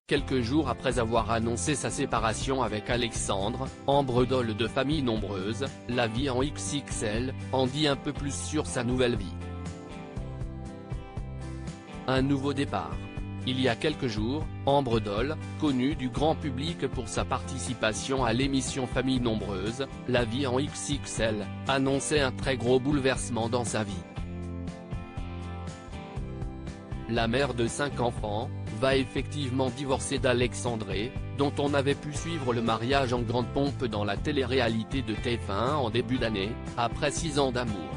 Quelques jours après avoir annoncé sa séparation avec Alexandre, Ambre Doll de Famille Nombreuse, la vie en XXL, en dit un peu plus sur sa nouvelle vie. Un nouveau départ. Il y a quelques jours, Ambre Doll, connue du grand public pour sa participation à l'émission Famille Nombreuse, la vie en XXL, annonçait un très gros bouleversement dans sa vie. La mère de 5 enfants, va effectivement divorcer d'Alexandre, dont on avait pu suivre le mariage en grande pompe dans la télé-réalité de TF1 en début d'année, après 6 ans d'amour.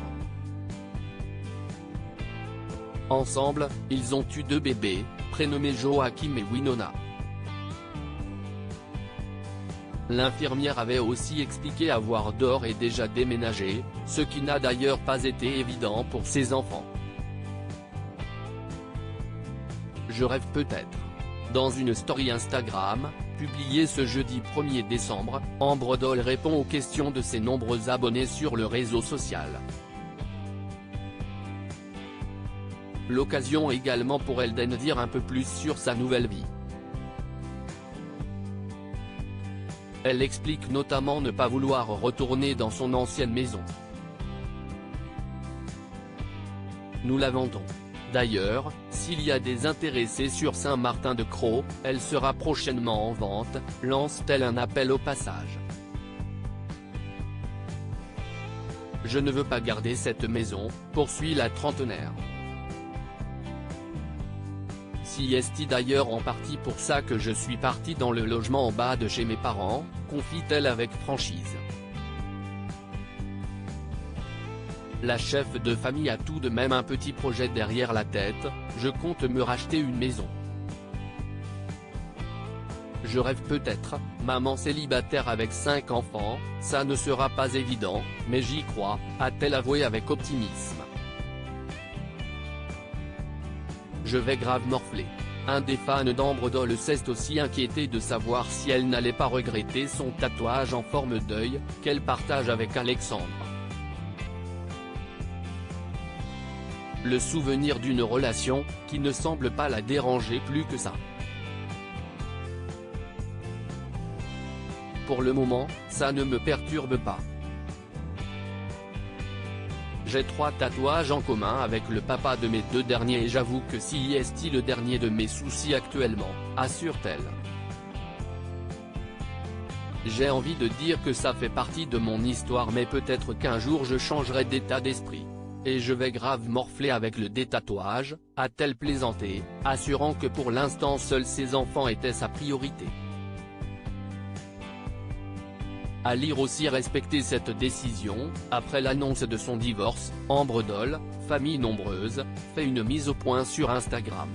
Ensemble, ils ont eu 2 bébés, prénommés Joachim et Winona. L'infirmière avait aussi expliqué avoir d'ores et déjà déménagé, ce qui n'a d'ailleurs pas été évident pour ses enfants. Je rêve peut-être. Dans une story Instagram, publiée ce jeudi 1er décembre, Ambre Doll répond aux questions de ses nombreux abonnés sur le réseau social. L'occasion également pour elle d'en dire un peu plus sur sa nouvelle vie. Elle explique notamment ne pas vouloir retourner dans son ancienne maison. Nous la vendons. D'ailleurs, s'il y a des intéressés sur Saint-Martin-de-Crau, elle sera prochainement en vente, lance-t-elle un appel au passage. Je ne veux pas garder cette maison, poursuit la trentenaire. Si est d'ailleurs en partie pour ça que je suis partie dans le logement en bas de chez mes parents, confie-t-elle avec franchise. La chef de famille a tout de même un petit projet derrière la tête, je compte me racheter une maison. Je rêve peut-être, maman célibataire avec 5 enfants, ça ne sera pas évident, mais j'y crois, a-t-elle avoué avec optimisme. Je vais grave morfler. Un des fans d'Ambre Doll s'est aussi inquiété de savoir si elle n'allait pas regretter son tatouage en forme d'œil, qu'elle partage avec Alexandre. Le souvenir d'une relation, qui ne semble pas la déranger plus que ça. Pour le moment, ça ne me perturbe pas. J'ai 3 tatouages en commun avec le papa de mes 2 derniers et j'avoue que si est le dernier de mes soucis actuellement, assure-t-elle. J'ai envie de dire que ça fait partie de mon histoire mais peut-être qu'un jour je changerai d'état d'esprit. Et je vais grave morfler avec le détatouage, a-t-elle plaisanté, assurant que pour l'instant seuls ses enfants étaient sa priorité. À lire aussi respecter cette décision, après l'annonce de son divorce, Ambre Doll, Famille Nombreuse, fait une mise au point sur Instagram.